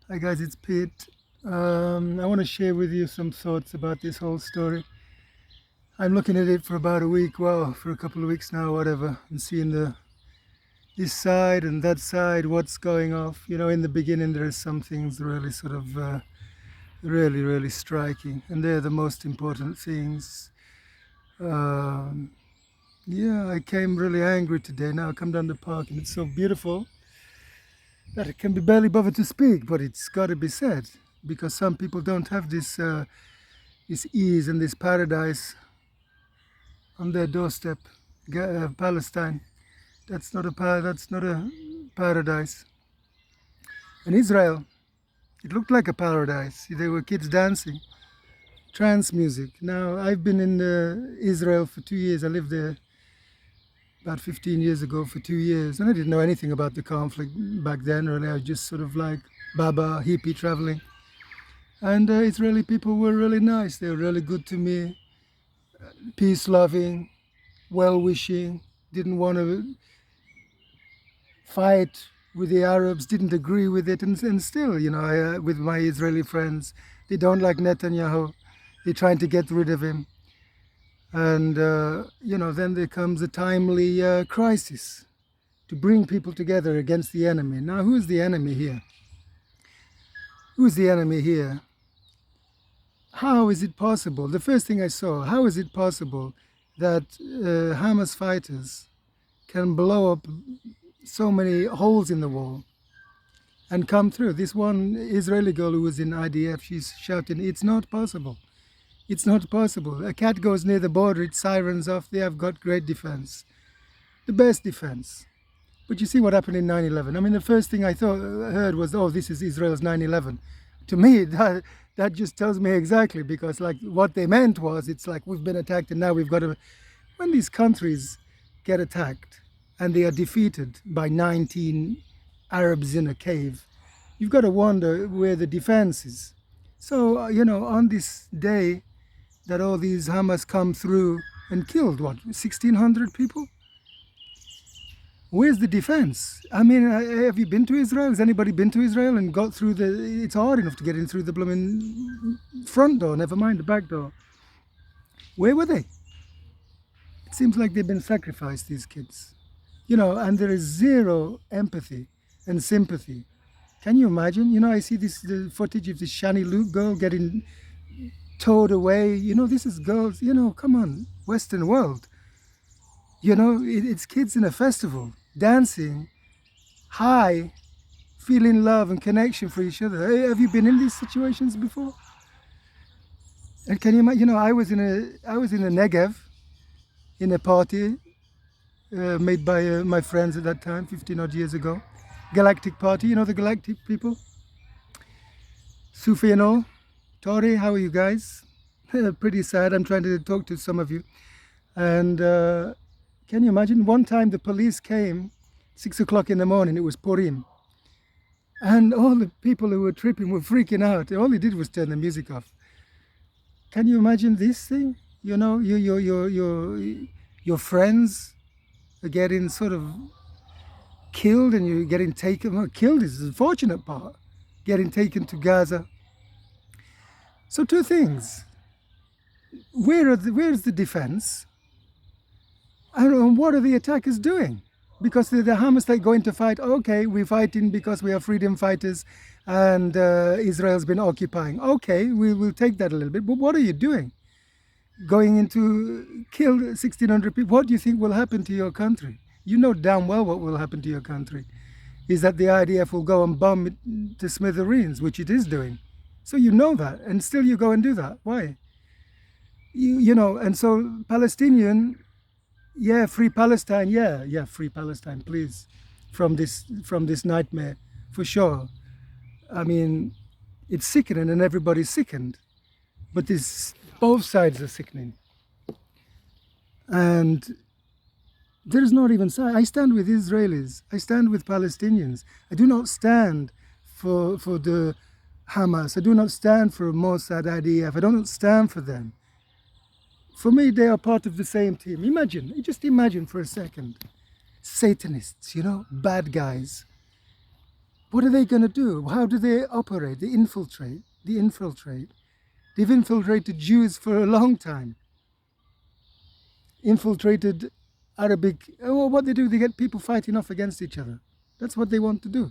Hi guys, it's Pete. I want to share with you some thoughts about this whole story. I'm looking at it for about a week, well, for a couple of weeks now, whatever, and seeing the this side and that side, what's going off. You know, in the beginning, there are some things really sort of really striking, and they're the most important things. Um, yeah, I came really angry today. Now I come down the park, and it's so beautiful that it can be barely bothered to speak, but it's got to be said because some people don't have this ease and this paradise on their doorstep. Palestine. That's not a paradise. And Israel, it looked like a paradise. There were kids dancing, trance music. Now I've been in Israel for 2 years. I lived there about 15 years ago for 2 years, and I didn't know anything about the conflict back then. Really, I was just sort of like Baba hippie traveling. And Israeli people were really nice. They were really good to me, peace loving, well wishing, didn't want to fight with the Arabs, didn't agree with it, and still, you know, with my Israeli friends, they don't like Netanyahu. They're trying to get rid of him. And, you know, then there comes a timely crisis to bring people together against the enemy. Now, who's the enemy here? Who's the enemy here? How is it possible? The first thing I saw, how is it possible that Hamas fighters can blow up so many holes in the wall and come through? This one Israeli girl who was in IDF, she's shouting, it's not possible. It's not possible. A cat goes near the border, it sirens off. They have got great defense, the best defense. But you see what happened in 9/11. I mean, the first thing I heard was, oh, this is Israel's 9/11. To me, that just tells me exactly, because like what they meant was, it's like we've been attacked and now we've got to. When these countries get attacked and they are defeated by 19 Arabs in a cave, you've got to wonder where the defense is. So, you know, on this day that all these Hamas come through and killed, what, 1,600 people? Where's the defense? I mean, have you been to Israel? Has anybody been to Israel and got through the... It's hard enough to get in through the blooming front door, never mind the back door. Where were they? It seems like they've been sacrificed, these kids. You know, and there is zero empathy and sympathy. Can you imagine? You know, I see the footage of this Shani Luke girl getting towed away. You know, this is girls, you know, come on, Western world. You know, it's kids in a festival, dancing, high, feeling love and connection for each other. Hey, have you been in these situations before? And can you imagine? You know, I was in a Negev, in a party made by my friends at that time, 15 odd years ago. Galactic party, you know the Galactic people? Sufi and all. Tori, how are you guys? Pretty sad. I'm trying to talk to some of you. And can you imagine? One time the police came, 6 o'clock in the morning, it was Purim. And all the people who were tripping were freaking out. All they did was turn the music off. Can you imagine this thing? You know, your friends are getting sort of killed and you're getting taken. Well, killed is the fortunate part. Getting taken to Gaza. So two things. Where's the defense? And what are the attackers doing? Because the Hamas, they go into fight, okay, we're fighting because we are freedom fighters and Israel's been occupying. Okay, we will take that a little bit, but what are you doing? Going into kill 1,600 people, what do you think will happen to your country? You know damn well what will happen to your country is that the IDF will go and bomb it to smithereens, which it is doing. So you know that, and still you go and do that. Why? You know, and so Palestinian, yeah, free Palestine, yeah, free Palestine, please, from this nightmare, for sure. I mean, it's sickening and everybody's sickened, but both sides are sickening. And there's not even I stand with Israelis, I stand with Palestinians. I do not stand for the Hamas. I do not stand for Mossad, IDF. I don't stand for them. For me, they are part of the same team. Just imagine for a second. Satanists, you know, bad guys. What are they going to do? How do they operate? They infiltrate. They infiltrate. They've infiltrated Jews for a long time. Infiltrated Arabic. Oh, what they do, they get people fighting off against each other. That's what they want to do.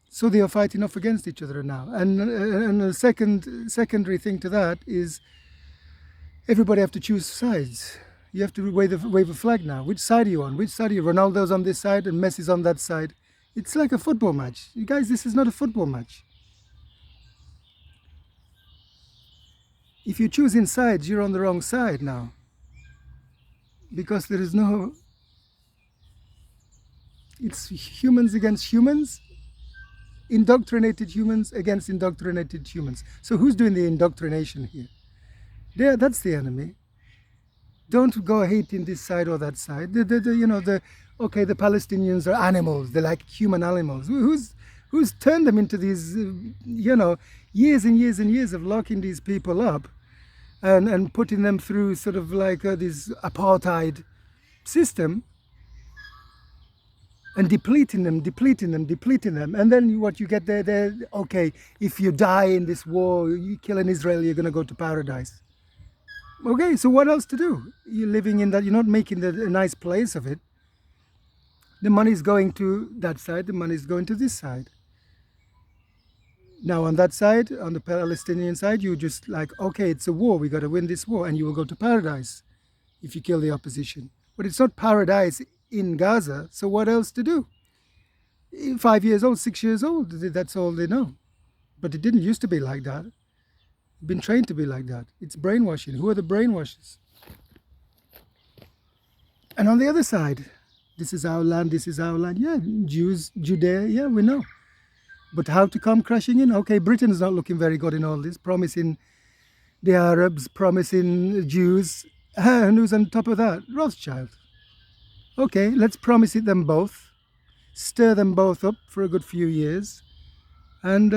So they are fighting off against each other now. And a secondary thing to that is everybody have to choose sides. You have to wave a flag now. Which side are you on? Which side are you? Ronaldo's on this side and Messi's on that side. It's like a football match. You guys, this is not a football match. If you choose sides, you're on the wrong side now. Because there is no... It's humans against humans. Indoctrinated humans against indoctrinated humans. So who's doing the indoctrination here? There, that's the enemy. Don't go hating this side or that side. Okay, the Palestinians are animals. They're like human animals. Who's turned them into these, years and years and years of locking these people up and putting them through sort of like this apartheid system and depleting them. And then what you get there, okay, if you die in this war, you kill an Israeli, you're going to go to paradise. Okay, so what else to do? You're living in that, you're not making a nice place of it. The money's going to that side, the money's going to this side. Now on that side, on the Palestinian side, you just like, okay, it's a war, we got to win this war, and you will go to paradise if you kill the opposition. But it's not paradise in Gaza, so what else to do? 5 years old, 6 years old, that's all they know. But it didn't used to be like that. Been trained to be like that. It's brainwashing. Who are the brainwashers? And on the other side, this is our land, this is our land. Yeah, Jews, Judea, yeah, we know. But how to come crashing in? Okay, Britain's not looking very good in all this, promising the Arabs, promising Jews. And who's on top of that? Rothschild. Okay, let's promise it them both, stir them both up for a good few years, and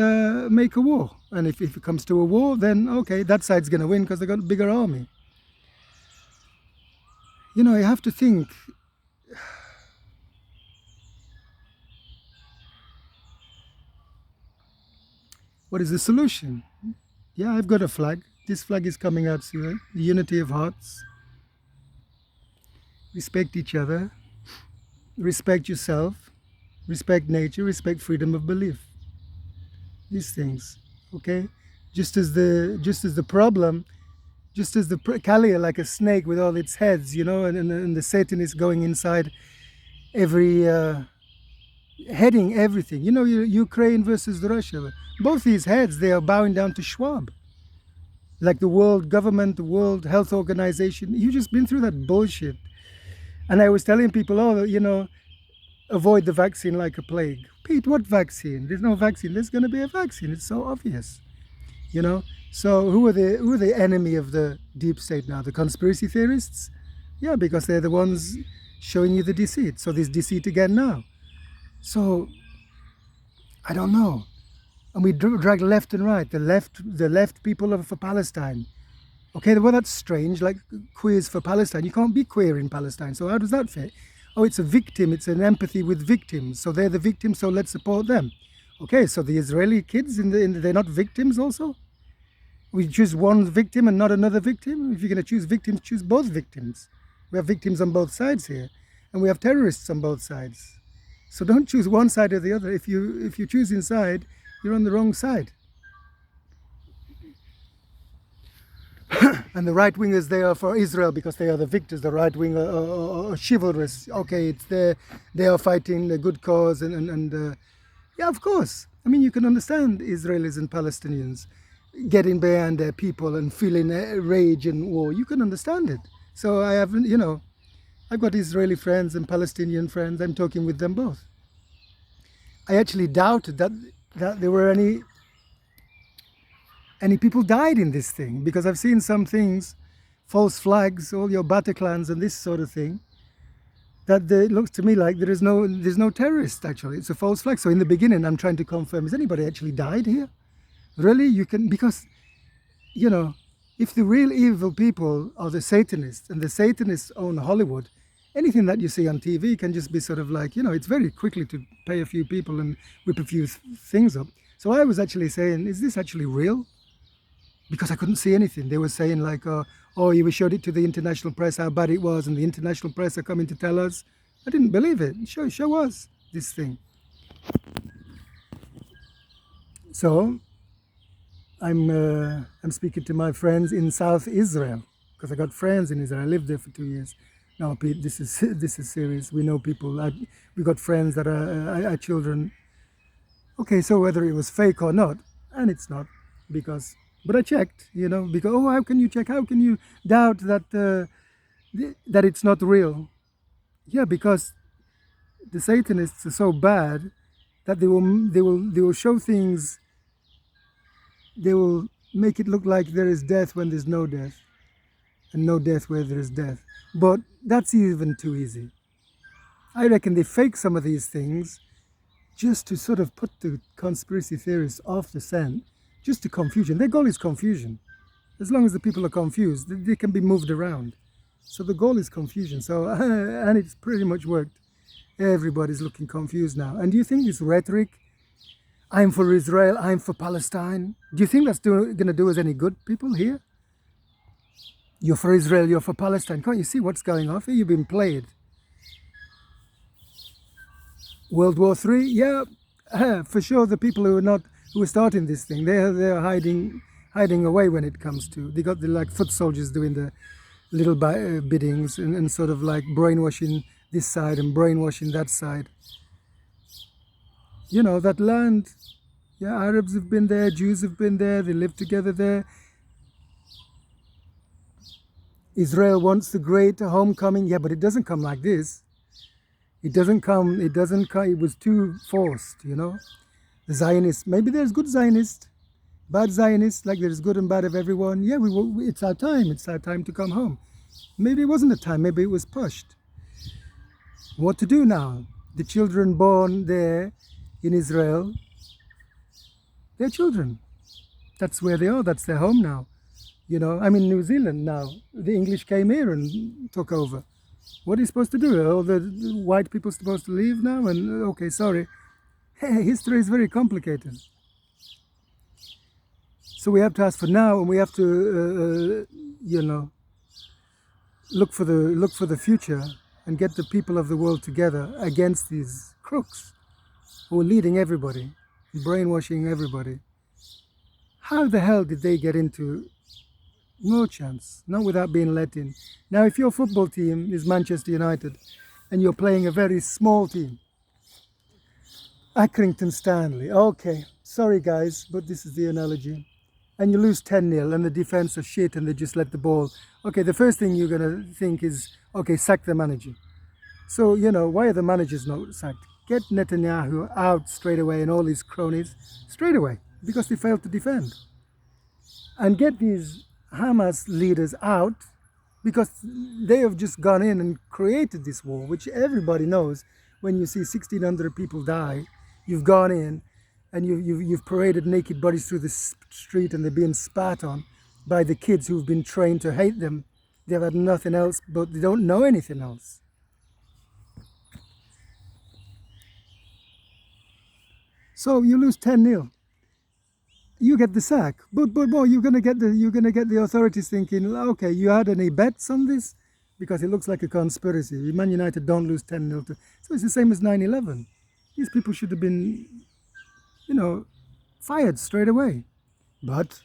make a war. And if it comes to a war, then okay, that side's going to win because they've got a bigger army. You have to think. What is the solution? Yeah, I've got a flag. This flag is coming out soon. The unity of hearts. Respect each other. Respect yourself. Respect nature. Respect freedom of belief. These things, okay? Just as the problem, just as the Kali, like a snake with all its heads, and the Satan is going inside every, heading everything. Ukraine versus Russia. Both these heads, they are bowing down to Schwab. Like the world government, the World Health Organization. You've just been through that bullshit. And I was telling people, avoid the vaccine like a plague. Pete, what vaccine? There's no vaccine. There's going to be a vaccine. It's so obvious, So who are the enemy of the deep state now? The conspiracy theorists? Yeah, because they're the ones showing you the deceit. So there's deceit again now. So I don't know. And we drag left and right. The left people are for Palestine. Okay, well that's strange. Like queers for Palestine. You can't be queer in Palestine. So how does that fit? Oh, it's a victim. It's an empathy with victims. So they're the victims. So let's support them. Okay, so the Israeli kids they're not victims also. We choose one victim and not another victim. If you're going to choose victims, choose both victims. We have victims on both sides here, and we have terrorists on both sides. So don't choose one side or the other. If you choose inside, you're on the wrong side. And the right wingers, they are for Israel because they are the victors. The right wing are chivalrous. Okay, they are fighting a good cause, and yeah, of course. I mean, you can understand Israelis and Palestinians getting behind their people and feeling rage and war. You can understand it. So I haven't, I've got Israeli friends and Palestinian friends. I'm talking with them both. I actually doubted that there were any people died in this thing, because I've seen some things, false flags, all your Bataclans and this sort of thing, that it looks to me like there's no terrorist actually. It's a false flag. So in the beginning, I'm trying to confirm, has anybody actually died here? Really? You can, because, if the real evil people are the Satanists, and the Satanists own Hollywood, anything that you see on TV can just be sort of like, it's very quickly to pay a few people and whip a few things up. So I was actually saying, is this actually real? Because I couldn't see anything. They were saying like, oh, you showed it to the international press how bad it was, and the international press are coming to tell us. I didn't believe it. Show us this thing. So I'm speaking to my friends in South Israel, because I got friends in Israel. I lived there for 2 years. No, Pete, this is serious. We know people. We got friends that are children. Okay, so whether it was fake or not, and it's not, but I checked, because how can you check? How can you doubt that that it's not real? Yeah, because the Satanists are so bad that they will show things. They will make it look like there is death when there's no death, and no death where there is death. But that's even too easy. I reckon they fake some of these things just to sort of put the conspiracy theorists off the scent, just to confusion. Their goal is confusion. As long as the people are confused, they can be moved around. So the goal is confusion. So, and it's pretty much worked. Everybody's looking confused now. And do you think this rhetoric, I'm for Israel, I'm for Palestine, do you think that's going to do us any good, people here? You're for Israel, you're for Palestine. Can't you see what's going on here? You've been played. World War III, yeah, for sure. The people who are starting this thing, they're hiding away when it comes to. They got the foot soldiers doing the little biddings and sort of like brainwashing this side and brainwashing that side. That land, yeah, Arabs have been there, Jews have been there, they live together there. Israel wants the great homecoming, yeah, but it doesn't come like this. It doesn't come, it was too forced, The Zionists, maybe there's good Zionists, bad Zionists, like there's good and bad of everyone. Yeah, it's our time to come home. Maybe it wasn't a time, maybe it was pushed. What to do now? The children born there in Israel, they're children. That's where they are, that's their home now. I'm in New Zealand now. The English came here and took over. What are you supposed to do? All the white people supposed to leave now? And okay, sorry. History is very complicated. So we have to ask for now, and we have to, look for the future and get the people of the world together against these crooks who are leading everybody, brainwashing everybody. How the hell did they get into? No chance, not without being let in. Now, if your football team is Manchester United and you're playing a very small team, Accrington Stanley, okay, sorry guys, but this is the analogy, and you lose 10-0 and the defense are shit and they just let the ball, okay, the first thing you're going to think is, okay, sack the manager. So, why are the managers not sacked? Get Netanyahu out straight away and all his cronies straight away because they failed to defend. And get these Hamas leaders out because they have just gone in and created this war, which everybody knows. When you see 1,600 people die, you've gone in and you've paraded naked bodies through the street and they're being spat on by the kids who've been trained to hate them. They've had nothing else, but they don't know anything else. So you lose 10-0. You get the sack, but you're gonna get the authorities thinking, okay, you had any bets on this? Because it looks like a conspiracy. Man United don't lose 10-0 so it's the same as 9/11. These people should have been, fired straight away. But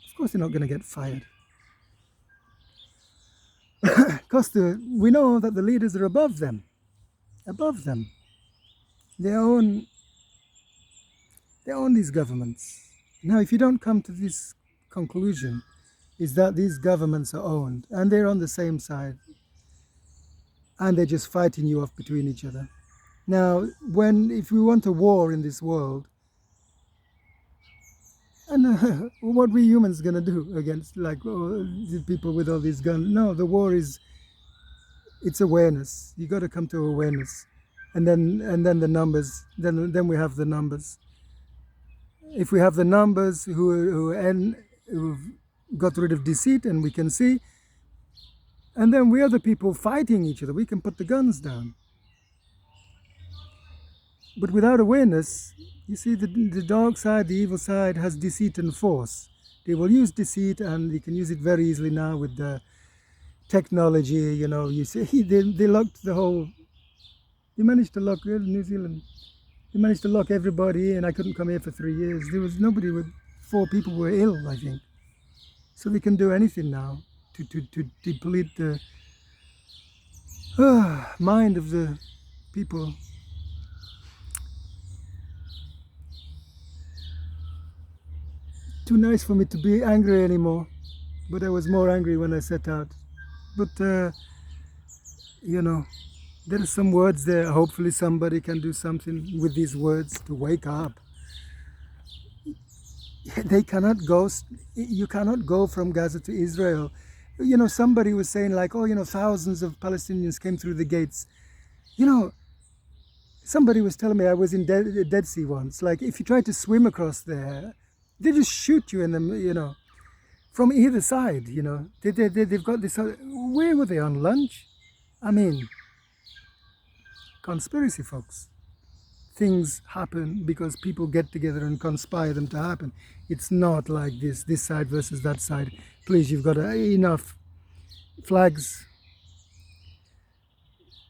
of course they're not gonna get fired. Because we know that the leaders are above them. They own these governments. Now, if you don't come to this conclusion, is that these governments are owned and they're on the same side and they're just fighting you off between each other. Now, if we want a war in this world, and what we humans gonna do against the people with all these guns? No, the war it's awareness. You got to come to awareness, and then the numbers. Then we have the numbers. If we have the numbers who've got rid of deceit, and we can see, And then we are the people fighting each other. We can put the guns down. But without awareness, you see, the dark side, the evil side has deceit and force. They will use deceit, and you can use it very easily now with the technology. You know, you see, they locked the whole. They managed to lock New Zealand. They managed to lock everybody in. I couldn't come here for 3 years. There was nobody with 4 people were ill, I think. So they can do anything now to deplete the mind of the people. Too nice for me to be angry anymore, but I was more angry when I set out. But you know, there are some words there. Hopefully somebody can do something with these words to wake up. They cannot go, you cannot go from Gaza to Israel. You know, somebody was saying like, oh, you know, thousands of Palestinians came through the gates. You know, somebody was telling me, I was in Dead Sea once, like if you try to swim across there, they just shoot you in them, you know, from either side, you know. They've got this, where were they, on lunch? I mean, conspiracy, folks. Things happen because people get together and conspire them to happen. It's not like this side versus that side. Please, you've got enough flags.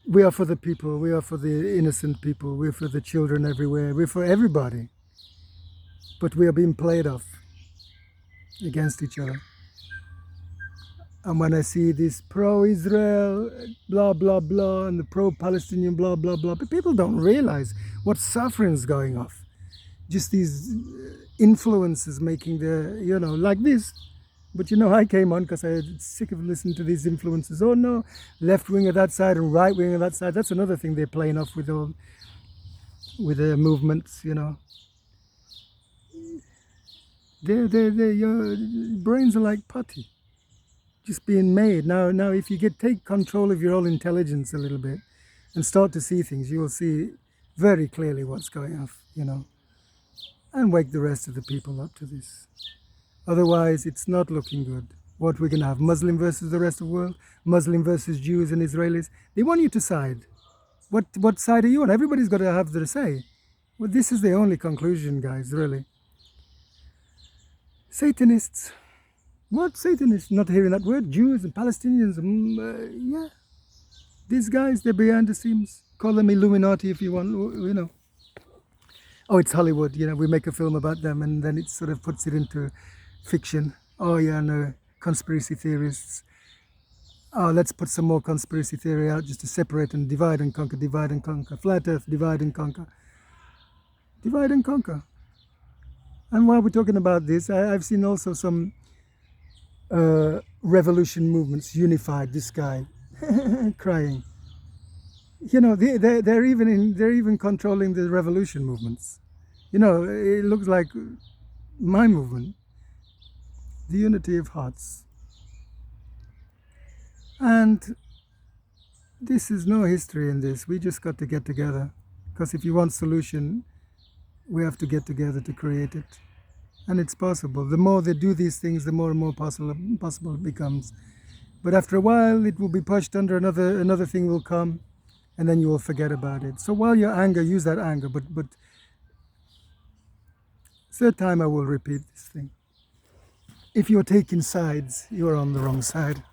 We are for the people. We are for the innocent people. We're for the children everywhere. We're for everybody. But we are being played off against each other. And when I see this pro-Israel, blah, blah, blah, and the pro-Palestinian, blah, blah, blah, but people don't realize what suffering is going off. Just these influences making the, you know, like this. But you know, I came on because I was sick of listening to these influences. Oh no, left wing of that side and right wing of that side. That's another thing they're playing off with all, with their movements, you know. Your brains are like putty, just being made. Now, if you take control of your own intelligence a little bit and start to see things, you will see very clearly what's going off, you know, and wake the rest of the people up to this. Otherwise, it's not looking good. What we're going to have, Muslim versus the rest of the world, Muslim versus Jews and Israelis. They want you to side. What side are you on? Everybody's got to have their say. Well, this is the only conclusion, guys, really. Satanists. What Satanists? Not hearing that word. Jews and Palestinians. Yeah. These guys, they're behind the scenes. Call them Illuminati if you want, you know. Oh, it's Hollywood. You know, we make a film about them and then it sort of puts it into fiction. Oh, yeah, no. Conspiracy theorists. Oh, let's put some more conspiracy theory out just to separate and divide and conquer, divide and conquer. Flat Earth, divide and conquer. Divide and conquer. And while we're talking about this, I've seen also some revolution movements, unified, this guy, crying. You know, they're even controlling the revolution movements. You know, it looks like my movement, the unity of hearts. And this is no history in this. We just got to get together. Because if you want solution, we have to get together to create it. And it's possible. The more they do these things, the more and more possible it becomes. But after a while, it will be pushed under another thing will come, and then you will forget about it. So while you're angry, use that anger. But third time I will repeat this thing. If you're taking sides, you're on the wrong side.